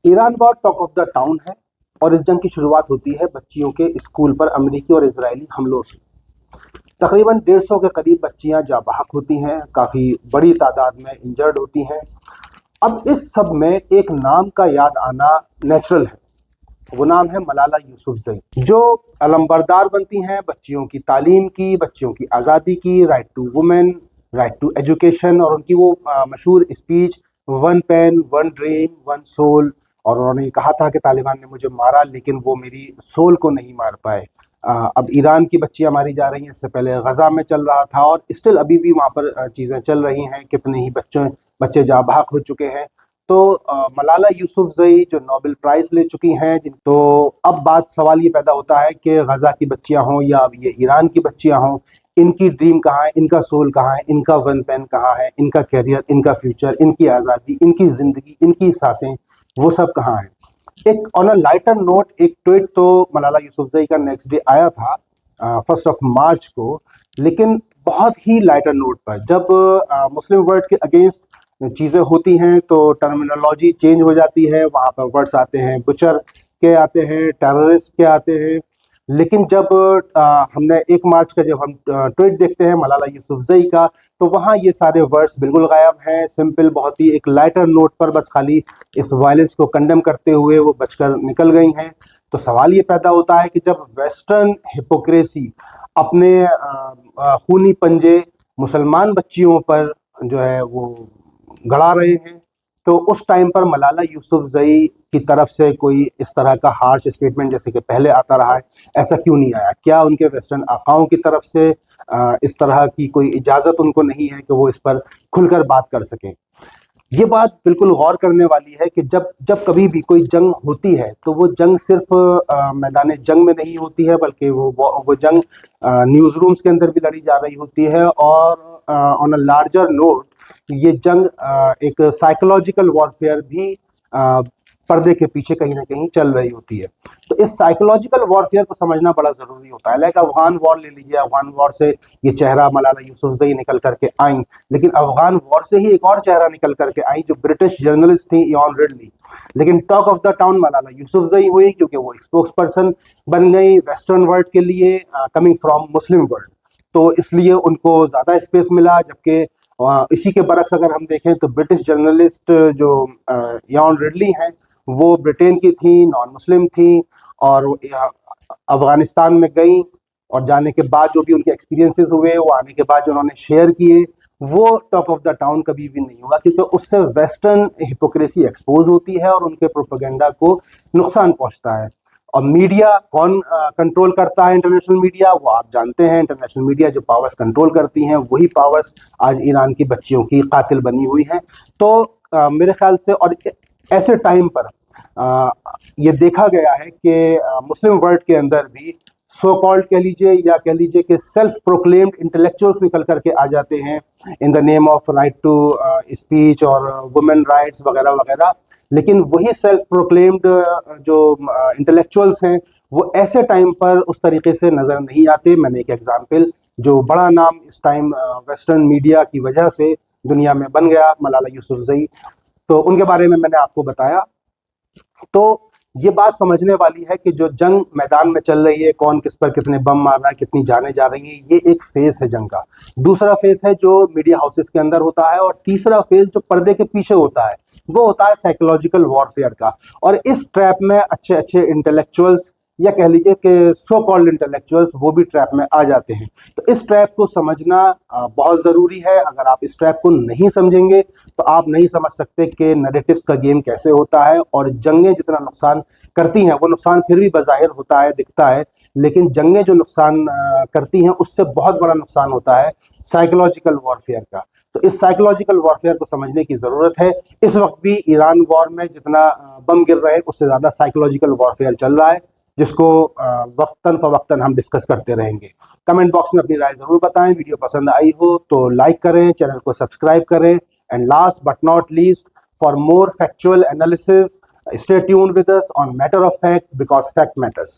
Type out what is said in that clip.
Iran war talk of the town है और इस जंग की शुरुआत होती है बच्चियों के स्कूल पर अमेरिकी और इजरायली हमलों से। तकरीबन 150 के करीब बच्चियां जाँ बहक होती हैं, काफ़ी बड़ी तादाद में इंजर्ड होती हैं। अब इस सब में एक नाम का याद आना नेचुरल है, वो नाम है मलाला यूसुफजई, जो अलंबरदार बनती हैं बच्चियों की तालीम की, बच्चियों की आज़ादी की, right to women, right to education, और उनकी वो मशहूर speech one pen one dream one soul. और उन्होंने कहा था कि तालिबान ने मुझे मारा लेकिन वो मेरी सोल को नहीं मार पाए। अब ईरान की बच्चियां मारी जा रही हैं, इससे पहले गजा में चल रहा था और स्टिल अभी भी वहाँ पर चीज़ें चल रही हैं, कितने ही बच्चे जाँ बहक हो चुके हैं। तो मलाला यूसुफजई जो नोबेल प्राइज ले चुकी हैं, तो अब सवाल ये पैदा होता है कि गजा की बच्चियां हों या अब ये ईरान की बच्चियां हों, इनकी ड्रीम कहाँ है, इनका सोल कहाँ है, इनका वन पेन कहाँ है, इनका करियर, इनका फ्यूचर, इनकी आज़ादी, इनकी ज़िंदगी, इनकी सांसें, वो सब कहाँ है। एक ऑन अ लाइटर नोट एक ट्वीट तो मलाला यूसुफजई का नेक्स्ट डे आया था 1 मार्च को, लेकिन बहुत ही लाइटर नोट पर। जब मुस्लिम वर्ल्ड के अगेंस्ट चीज़ें होती हैं तो टर्मिनोलॉजी चेंज हो जाती है, वहाँ पर वर्ड्स आते हैं बुचर के, आते हैं टेररिस्ट के, आते हैं। लेकिन जब हमने 1 मार्च का जब हम ट्वीट देखते हैं मलाला यूसुफजई का, तो वहाँ ये सारे वर्ड्स बिल्कुल गायब हैं। सिंपल, बहुत ही एक लाइटर नोट पर बस खाली इस वायलेंस को कंडेम करते हुए वो बचकर निकल गई हैं। तो सवाल ये पैदा होता है कि जब वेस्टर्न हिपोक्रेसी अपने खूनी पंजे मुसलमान बच्चियों पर जो है वो गड़ा रहे हैं, तो उस टाइम पर मलाला यूसुफजई की तरफ से कोई इस तरह का हार्श स्टेटमेंट जैसे कि पहले आता रहा है, ऐसा क्यों नहीं आया? क्या उनके वेस्टर्न आकाओं की तरफ से इस तरह की कोई इजाज़त उनको नहीं है कि वो इस पर खुलकर बात कर सकें? ये बात बिल्कुल गौर करने वाली है कि जब जब कभी भी कोई जंग होती है तो वो जंग सिर्फ मैदान जंग में नहीं होती है, बल्कि वो जंग न्यूज़ रूम्स के अंदर भी लड़ी जा रही होती है। और ऑन अ लार्जर नोट ये जंग एक साइकोलॉजिकल वॉरफेयर भी पर्दे के पीछे कहीं ना कहीं चल रही होती है। तो इस साइकोलॉजिकल वॉरफेयर को समझना बड़ा ज़रूरी होता है। लाइक अफगान वॉर ले लीजिए, अफगान वॉर से ये चेहरा मलाला यूसुफजई निकल करके आई, लेकिन अफगान वॉर से ही एक और चेहरा निकल करके आई जो ब्रिटिश जर्नलिस्ट थी इयान रिडली। लेकिन talk of the town Malala Yousafzai हुई क्योंकि वो एक स्पोक्स पर्सन बन गई वेस्टर्न वर्ल्ड के लिए, कमिंग फ्रॉम मुस्लिम वर्ल्ड, तो इसलिए उनको ज़्यादा स्पेस मिला। जबकि इसी के बरक्स अगर हम देखें तो ब्रिटिश जर्नलिस्ट जो इयान रिडली हैं, वो ब्रिटेन की थी, नॉन मुस्लिम थी, और वो अफगानिस्तान में गई और जाने के बाद जो भी उनके एक्सपीरियंसेस हुए, वो आने के बाद जो उन्होंने शेयर किए, वो टॉक ऑफ द टाउन कभी भी नहीं हुआ, क्योंकि उससे वेस्टर्न हिपोक्रेसी एक्सपोज होती है और उनके प्रोपेगेंडा को नुकसान पहुंचता है। और मीडिया कौन कंट्रोल करता है? इंटरनेशनल मीडिया, वो आप जानते हैं। इंटरनेशनल मीडिया जो पावर्स कंट्रोल करती हैं, वही पावर्स आज ईरान की बच्चियों की कातिल बनी हुई हैं। तो मेरे ख्याल से, और ऐसे टाइम पर ये देखा गया है कि मुस्लिम वर्ल्ड के अंदर भी सो कॉल्ड कह लीजिए या कह लीजिए कि सेल्फ प्रोक्लेम्ड इंटेलेक्चुअल्स निकल करके आ जाते हैं in the name of right to speech और वुमेन राइट्स वगैरह वगैरह। लेकिन वही सेल्फ प्रोक्लेम्ड जो इंटेलेक्चुअल्स हैं, वो ऐसे टाइम पर उस तरीके से नज़र नहीं आते। मैंने एक एग्जाम्पल, जो बड़ा नाम इस टाइम वेस्टर्न मीडिया की वजह से दुनिया में बन गया, मलाला यूसुफजई, तो उनके बारे में मैंने आपको बताया। तो ये बात समझने वाली है कि जो जंग मैदान में चल रही है, कौन किस पर कितने बम मार रहा है, कितनी जाने जा रही है, ये एक फेस है जंग का। दूसरा फेस है जो मीडिया हाउसेस के अंदर होता है, और तीसरा फेस जो पर्दे के पीछे होता है, वो होता है साइकोलॉजिकल वॉरफेयर का। और इस ट्रैप में अच्छे अच्छे इंटेलेक्चुअल्स, या कह लीजिए कि सो कॉल्ड इंटेलेक्चुअल्स, वो भी ट्रैप में आ जाते हैं। तो इस ट्रैप को समझना बहुत ज़रूरी है। अगर आप इस ट्रैप को नहीं समझेंगे तो आप नहीं समझ सकते कि नैरेटिव्स का गेम कैसे होता है। और जंगें जितना नुकसान करती हैं, वो नुकसान फिर भी बज़ाहिर होता है, दिखता है, लेकिन जंगें जो नुकसान करती हैं, उससे बहुत बड़ा नुकसान होता है साइकोलॉजिकल वॉरफेयर का। तो इस साइकोलॉजिकल वॉरफेयर को समझने की ज़रूरत है। इस वक्त भी ईरान वॉर में जितना बम गिर रहे हैं, उससे ज़्यादा साइकोलॉजिकल वॉरफेयर चल रहा है, जिसको वक्तन फ़वक्तन हम डिस्कस करते रहेंगे। कमेंट बॉक्स में अपनी राय ज़रूर बताएं। वीडियो पसंद आई हो तो लाइक करें, चैनल को सब्सक्राइब करें। And last but not least, for more factual analysis, stay tuned with us on Matter of Fact, because fact matters.